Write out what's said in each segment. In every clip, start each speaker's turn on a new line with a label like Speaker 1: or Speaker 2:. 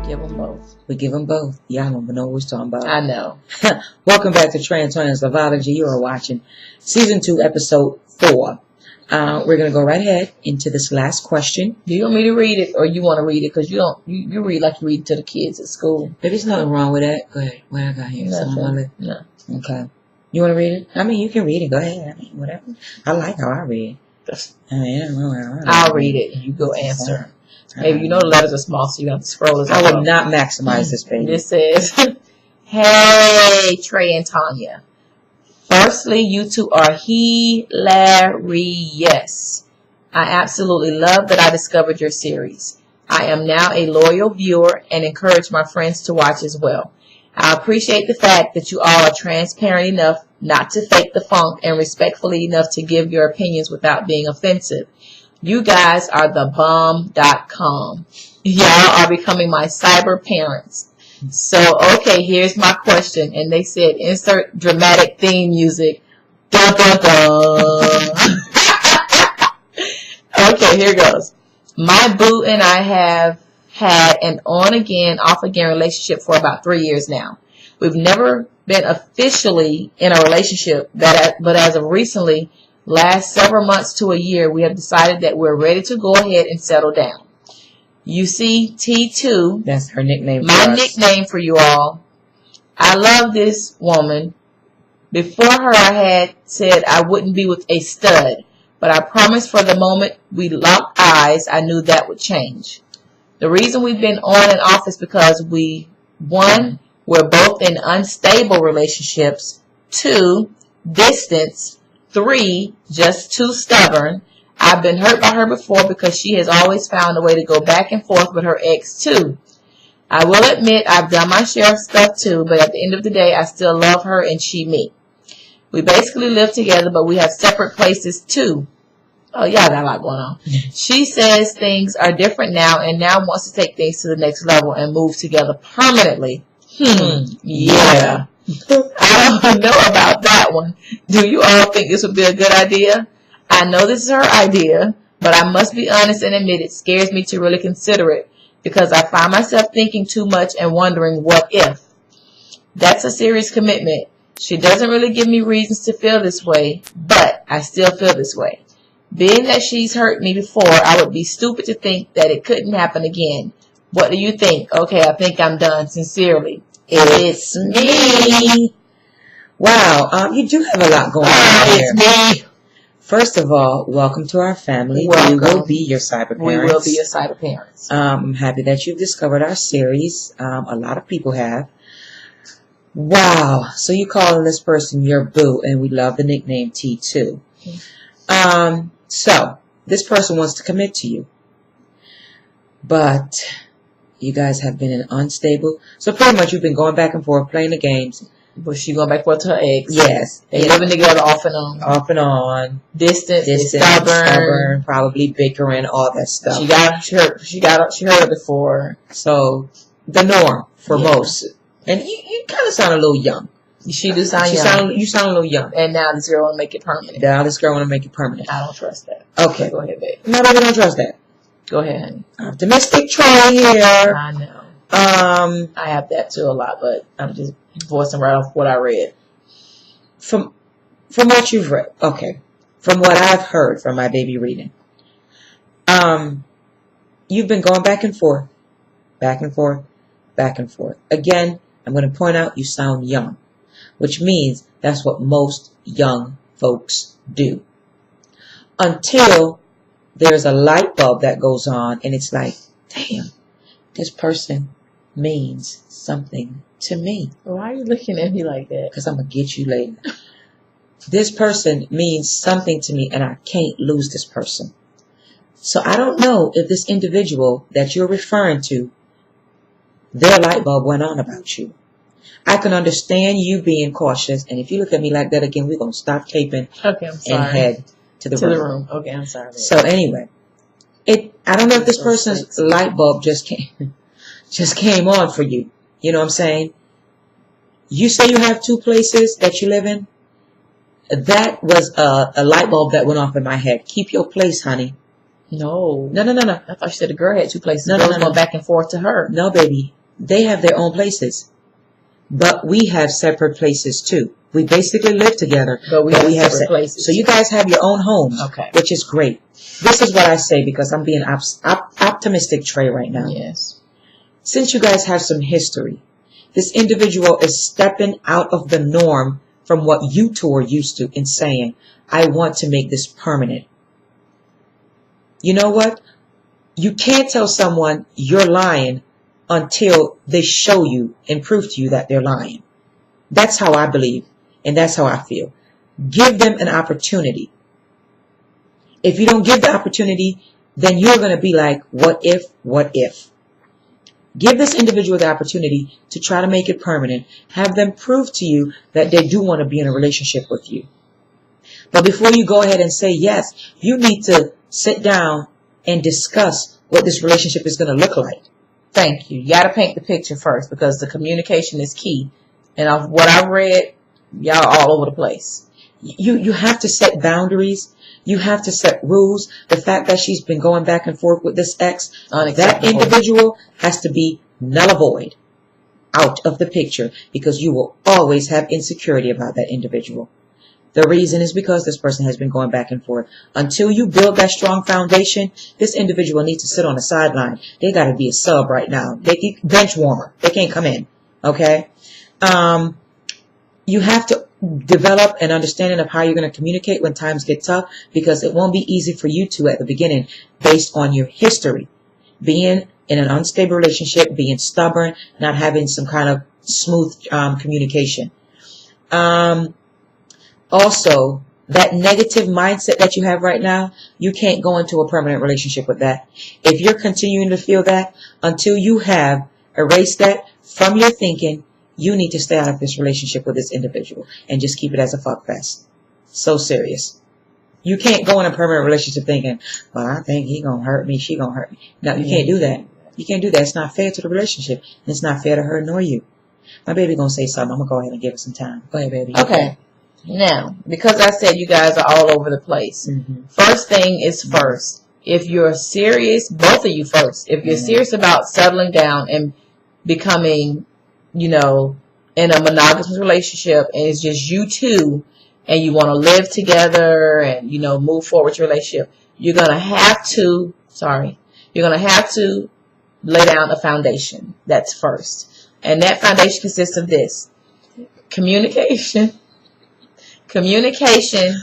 Speaker 1: Give them both.
Speaker 2: We give them both. Y'all don't know what we're talking about.
Speaker 1: I know.
Speaker 2: Welcome back to Trey Tonya Loveology. You are watching Season 2, Episode 4. We're going to go right ahead into this last question.
Speaker 1: Do you want me to read it, or you want to read it? Because you read like you read to the kids at school.
Speaker 2: But there's nothing wrong with that. Go ahead. What I got here?
Speaker 1: Nothing. No.
Speaker 2: Okay. You want to read it? I mean, you can read it. Go ahead. I mean, whatever. I like how I read.
Speaker 1: I'll read it and you go answer. Maybe you know the letters are small, so you have to scroll as
Speaker 2: I will not maximize this page.
Speaker 1: This says, "Hey, Trey and Tonya. Firstly, you two are hilarious. I absolutely love that I discovered your series. I am now a loyal viewer and encourage my friends to watch as well. I appreciate the fact that you all are transparent enough not to fake the funk and respectfully enough to give your opinions without being offensive. You guys are the bomb.com. Y'all are becoming my cyber parents. So, okay, here's my question." And they said, insert dramatic theme music. Dun, dun, dun. Okay, here goes. My boo and I have had an on-again, off-again relationship for about 3 years now. We've never been officially in a relationship, but as of recently, last several months to a year, we have decided that we're ready to go ahead and settle down. You see, T2,
Speaker 2: that's her nickname.
Speaker 1: My nickname for you all. I love this woman. Before her, I had said I wouldn't be with a stud, but I promised for the moment we locked eyes, I knew that would change. The reason we've been on and off is because one, we're both in unstable relationships. 2, distance. 3, just too stubborn. I've been hurt by her before because she has always found a way to go back and forth with her ex too. I will admit I've done my share of stuff too, but at the end of the day, I still love her and she me. We basically live together, but we have separate places too. Oh, y'all got a lot going on. She says things are different now and now wants to take things to the next level and move together permanently. Yeah. I don't know about that one. Do you all think this would be a good idea? I know this is her idea, but I must be honest and admit it scares me to really consider it because I find myself thinking too much and wondering what if. That's a serious commitment. She doesn't really give me reasons to feel this way, but I still feel this way. Being that she's hurt me before, I would be stupid to think that it couldn't happen again. What do you think? Okay, I think I'm done. Sincerely, it's me.
Speaker 2: Wow, you do have a lot going on here.
Speaker 1: It's me.
Speaker 2: First of all, welcome to our family.
Speaker 1: Welcome.
Speaker 2: We will be your cyber parents.
Speaker 1: We will be your cyber parents.
Speaker 2: I'm happy that you've discovered our series. A lot of people have. Wow. So you calling this person your boo, and we love the nickname T2. So this person wants to commit to you, but you guys have been in unstable. So pretty much you've been going back and forth playing the games.
Speaker 1: But she going back forth to her ex.
Speaker 2: Yes.
Speaker 1: They living together off and on.
Speaker 2: Off and on.
Speaker 1: Distant, stubborn,
Speaker 2: probably bickering, all that stuff.
Speaker 1: She heard it before.
Speaker 2: So the norm for most. And you kind of sound a little young.
Speaker 1: She do sound young.
Speaker 2: You sound a little young.
Speaker 1: And now this girl want to make it permanent.
Speaker 2: Now this girl want to make it permanent.
Speaker 1: I don't trust that.
Speaker 2: Okay.
Speaker 1: Go ahead, babe.
Speaker 2: No, baby, don't trust that.
Speaker 1: Go ahead, honey.
Speaker 2: Optimistic Troy here.
Speaker 1: I know. I have that too a lot, but I'm just voicing right off what I read.
Speaker 2: From what you've read, okay. From what I've heard from my baby reading, you've been going back and forth, back and forth, back and forth. Again, I'm going to point out you sound young, which means that's what most young folks do. Until there's a light bulb that goes on and it's like, damn, this person means something to me.
Speaker 1: Why are you looking at me like that?
Speaker 2: Because I'm going to get you later. This person means something to me and I can't lose this person. So I don't know if this individual that you're referring to, their light bulb went on about you. I can understand you being cautious, and if you look at me like that again, we're going to stop taping and head to the room.
Speaker 1: Okay, I'm sorry.
Speaker 2: So anyway, I don't know if this person's light bulb just came on for you. You know what I'm saying? You say you have 2 places that you live in. That was a light bulb that went off in my head. Keep your place, honey.
Speaker 1: No.
Speaker 2: No.
Speaker 1: I thought you said the girl had 2 places.
Speaker 2: No.
Speaker 1: Going back and forth to her.
Speaker 2: No, baby. They have their own places. But we have separate places too. We basically live together,
Speaker 1: but we have separate places.
Speaker 2: So you guys have your own homes,
Speaker 1: okay,
Speaker 2: which is great. This is what I say because I'm being optimistic, Trey, right now.
Speaker 1: Yes.
Speaker 2: Since you guys have some history, this individual is stepping out of the norm from what you two are used to and saying, I want to make this permanent. You know what? You can't tell someone you're lying until they show you and prove to you that they're lying. That's how I believe, and that's how I feel. Give them an opportunity. If you don't give the opportunity, then you're going to be like, what if, what if? Give this individual the opportunity to try to make it permanent. Have them prove to you that they do want to be in a relationship with you. But before you go ahead and say yes, you need to sit down and discuss what this relationship is going to look like.
Speaker 1: Thank you. You got to paint the picture first because the communication is key. And of what I've read, y'all all over the place.
Speaker 2: You have to set boundaries. You have to set rules. The fact that she's been going back and forth with this ex, that individual has to be null and void, out of the picture, because you will always have insecurity about that individual. The reason is because this person has been going back and forth. Until you build that strong foundation, this individual needs to sit on the sideline. They got to be a sub right now. They bench warmer. They can't come in. Okay? You have to develop an understanding of how you're going to communicate when times get tough, because it won't be easy for you two at the beginning based on your history. Being in an unstable relationship, being stubborn, not having some kind of smooth communication. Also, that negative mindset that you have right now, you can't go into a permanent relationship with that. If you're continuing to feel that, until you have erased that from your thinking, you need to stay out of this relationship with this individual and just keep it as a fuck fest. So serious. You can't go in a permanent relationship thinking, well, I think he gonna hurt me, she gonna hurt me. No, you can't do that. You can't do that. It's not fair to the relationship. And it's not fair to her nor you. My baby gonna say something. I'm gonna go ahead and give her some time. Go ahead, baby.
Speaker 1: Okay. Now, because I said you guys are all over the place, first thing is first. If you're serious, both of you first, if you're serious about settling down and becoming, you know, in a monogamous relationship, and it's just you two, and you want to live together and, you know, move forward with your relationship, you're going to have to lay down a foundation. That's first. And that foundation consists of this: communication. Communication,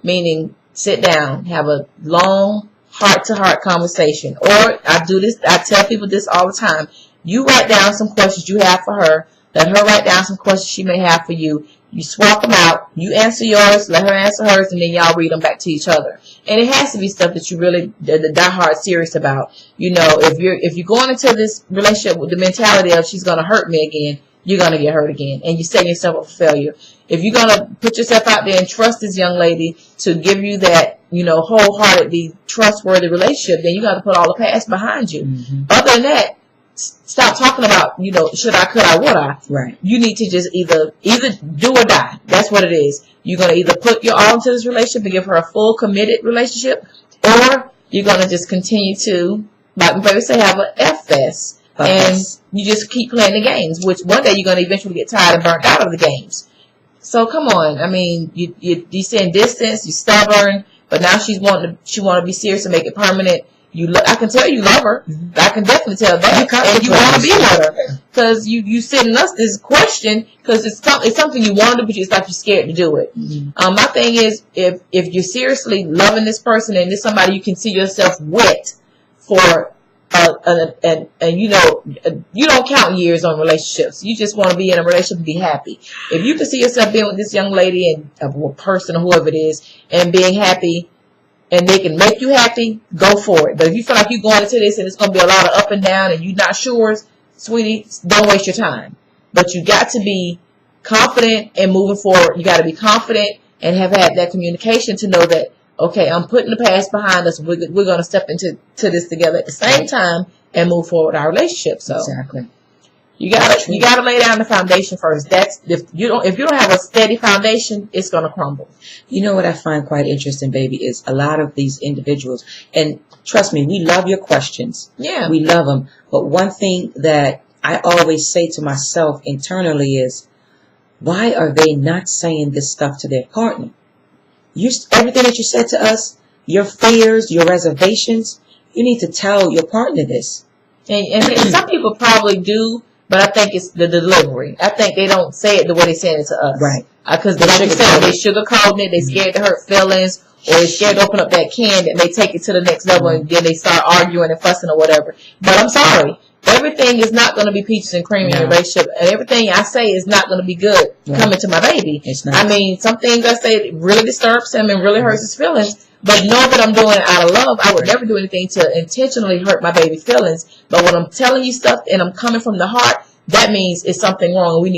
Speaker 1: meaning sit down, have a long heart-to-heart conversation. Or I tell people this all the time. You write down some questions you have for her. Let her write down some questions she may have for you. You swap them out. You answer yours, let her answer hers, and then y'all read them back to each other. And it has to be stuff that you really die hard serious about. You know, if you're going into this relationship with the mentality of she's going to hurt me again, you're going to get hurt again. And you're setting yourself up for failure. If you're going to put yourself out there and trust this young lady to give you that, you know, wholeheartedly trustworthy relationship, then you got to put all the past behind you. Other than that, stop talking about, you know, should I, could I, would I.
Speaker 2: Right. You
Speaker 1: need to just either do or die. That's what it is. You're going to either put your all into this relationship and give her a full committed relationship, or you're going to just continue to, like my baby say, have an F fest. And you just keep playing the games, which one day you're going to eventually get tired and burnt out of the games. So come on. I mean, you send distance, you're stubborn, but now she want to be serious and make it permanent. I can tell you love her. I can definitely tell that. And you want to be with her. Because you sending us this question because it's something you want to do, but it's like you're scared to do it. My thing is, if you're seriously loving this person and it's somebody you can see yourself with for and you know, you don't count years on relationships. You just want to be in a relationship and be happy. If you can see yourself being with this young lady and a person or whoever it is and being happy, and they can make you happy, go for it. But if you feel like you're going into this and it's going to be a lot of up and down and you're not sure, sweetie, don't waste your time. But you got to be confident and moving forward. You got to be confident and have had that communication to know that, okay, I'm putting the past behind us. We're going to step into this together at the same time and move forward our relationship. So
Speaker 2: exactly,
Speaker 1: you gotta lay down the foundation first. That's if you don't have a steady foundation, it's going to crumble.
Speaker 2: You know what I find quite interesting, baby, is a lot of these individuals, and trust me, we love your questions.
Speaker 1: Yeah,
Speaker 2: we love them. But one thing that I always say to myself internally is, why are they not saying this stuff to their partner? Everything that you said to us, your fears, your reservations, you need to tell your partner this.
Speaker 1: And some people probably do, but I think it's the delivery. I think they don't say it the way they say it to us.
Speaker 2: Right.
Speaker 1: Because like you said, they sugarcoating it, they scared to hurt feelings, or they scared to open up that can that may take it to the next level, and then they start arguing and fussing or whatever. But I'm sorry. Everything is not going to be peaches and cream in a relationship, and everything I say is not going to be good coming to my baby.
Speaker 2: It's not.
Speaker 1: I mean, some things I say really disturbs him and really hurts his feelings, but know that I'm doing it out of love. I would never do anything to intentionally hurt my baby's feelings. But when I'm telling you stuff and I'm coming from the heart, that means it's something wrong, and we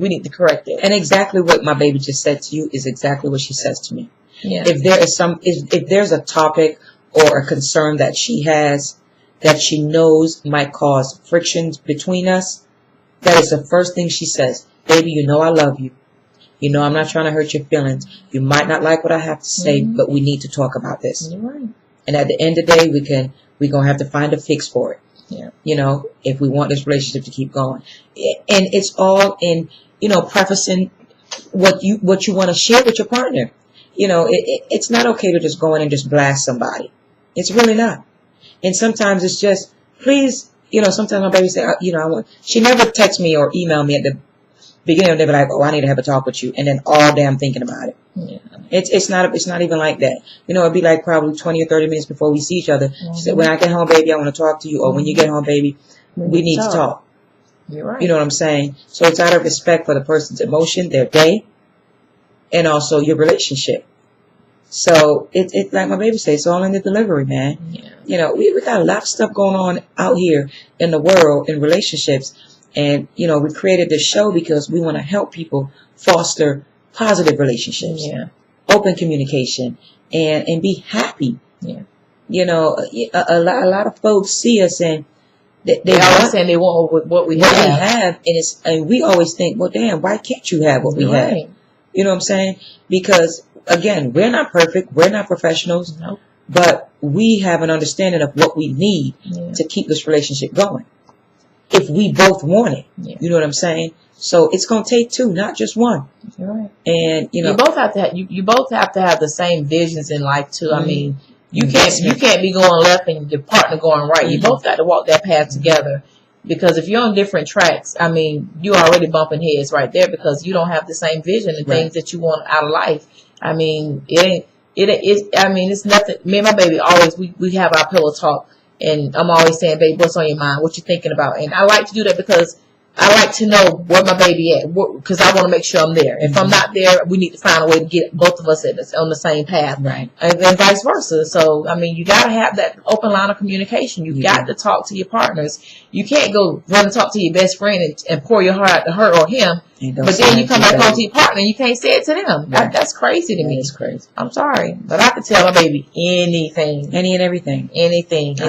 Speaker 1: need to correct it.
Speaker 2: And exactly what my baby just said to you is exactly what she says to me.
Speaker 1: Yeah.
Speaker 2: If there's a topic or a concern that she has that she knows might cause frictions between us, that is the first thing she says. Baby, you know I love you. You know I'm not trying to hurt your feelings. You might not like what I have to say, but we need to talk about this.
Speaker 1: You're right.
Speaker 2: And at the end of the day, we're going to have to find a fix for it.
Speaker 1: Yeah.
Speaker 2: You know, if we want this relationship to keep going. And it's all in, prefacing what you want to share with your partner. It's not okay to just go in and just blast somebody. It's really not. And sometimes it's just, please, sometimes my baby say, she never texts me or email me at the beginning of the day, but like, oh, I need to have a talk with you. And then all day I'm thinking about it. Yeah. It's not even like that. It'd be like probably 20 or 30 minutes before we see each other. Mm-hmm. She said, when I get home, baby, I want to talk to you. Or when you get home, baby, we need to talk.
Speaker 1: You're right.
Speaker 2: You know what I'm saying? So it's out of respect for the person's emotion, their day, and also your relationship. So it's like my baby said, it's all in the delivery, man. Yeah. We got a lot of stuff going on out here in the world in relationships. And, we created this show because we want to help people foster positive relationships, open communication, and be happy. Yeah. A lot of folks see us and they
Speaker 1: always saying they want what we have.
Speaker 2: And we always think, well, damn, why can't you have what we have? You know what I'm saying? Because again, we're not perfect. We're not professionals. Nope. But we have an understanding of what we need to keep this relationship going. If we both want it. Yeah. You know what I'm saying? So it's going to take two, not just one. You're right. And, you both have
Speaker 1: to have the same visions in life, too. Mm-hmm. I mean, you can't be going left and your partner going right. Mm-hmm. You both got to walk that path together. Because if you're on different tracks, I mean, you're already bumping heads right there because you don't have the same vision and things that you want out of life. I mean, it's nothing. Me and my baby always, we have our pillow talk, and I'm always saying, babe, what's on your mind? What you thinking about? And I like to do that because I like to know where my baby at, because I want to make sure I'm there. If I'm not there, we need to find a way to get both of us on the same path.
Speaker 2: Right.
Speaker 1: And vice versa. So, I mean, you got to have that open line of communication. You got to talk to your partners. You can't go run and talk to your best friend and pour your heart out to her or him. But then you come back home to your partner and you can't say it to them. Right. That's crazy to me.
Speaker 2: It's crazy.
Speaker 1: I'm sorry. But I could tell my baby anything.
Speaker 2: Any and everything.
Speaker 1: Anything. So.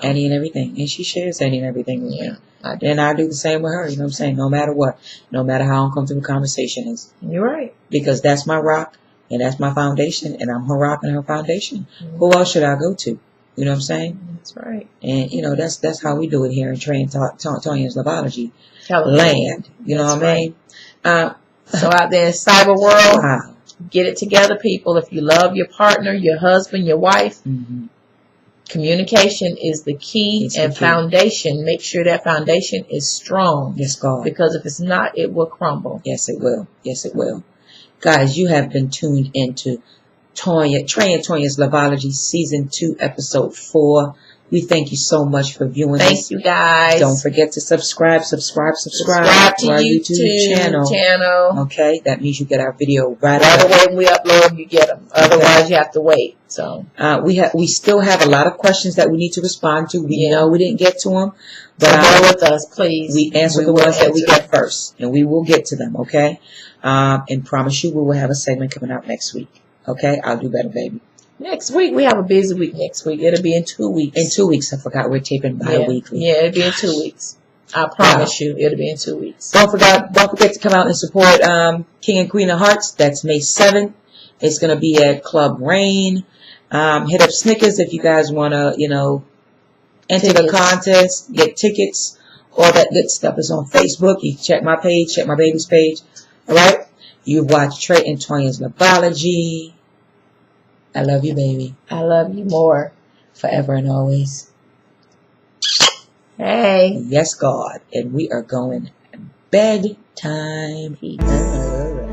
Speaker 2: Any and everything. And she shares any and everything with me. And I do the same with her. You know what I'm saying? No matter what. No matter how uncomfortable the conversation is.
Speaker 1: You're right.
Speaker 2: Because that's my rock and that's my foundation. And I'm her rock and her foundation. Mm-hmm. Who else should I go to? You know what I'm saying?
Speaker 1: That's right.
Speaker 2: And, that's how we do it here in Trey Tonya's Loveology land. You know what I mean?
Speaker 1: So out there in cyber world, get it together, people. If you love your partner, your husband, your wife, communication is the key foundation. Make sure that foundation is strong.
Speaker 2: Yes, God.
Speaker 1: Because if it's not, it will crumble.
Speaker 2: Yes, it will. Yes, it will. Guys, you have been tuned into Trey and Tonya's Loveology Season 2, Episode 4. We thank you so much for viewing us.
Speaker 1: Thank you, guys.
Speaker 2: Don't forget to subscribe to
Speaker 1: our YouTube channel.
Speaker 2: Okay, that means you get our video right
Speaker 1: away when we upload them. You get them. Otherwise, you have to wait. So
Speaker 2: we still have a lot of questions that we need to respond to. We know we didn't get to them, but
Speaker 1: bear with us, please.
Speaker 2: We answer the ones that we get first, and we will get to them. Okay, and promise you, we will have a segment coming out next week. Okay, I'll do better, baby.
Speaker 1: Next week, we have a busy week next week. It'll be in 2 weeks.
Speaker 2: In 2 weeks, I forgot we're taping bi-weekly.
Speaker 1: Yeah, it'll be in 2 weeks. I promise you, it'll be in 2 weeks.
Speaker 2: Don't forget to come out and support King and Queen of Hearts. That's May 7th. It's going to be at Club Rain. Hit up Snickers if you guys want to, enter the contest, get tickets. All that good stuff is on Facebook. You can check my page, check my baby's page. All right? You've watched Trey and Tonya's Loveology. I love you, baby.
Speaker 1: I love you more.
Speaker 2: Forever and always.
Speaker 1: Hey.
Speaker 2: Yes, God. And we are going bedtime.
Speaker 1: Peace.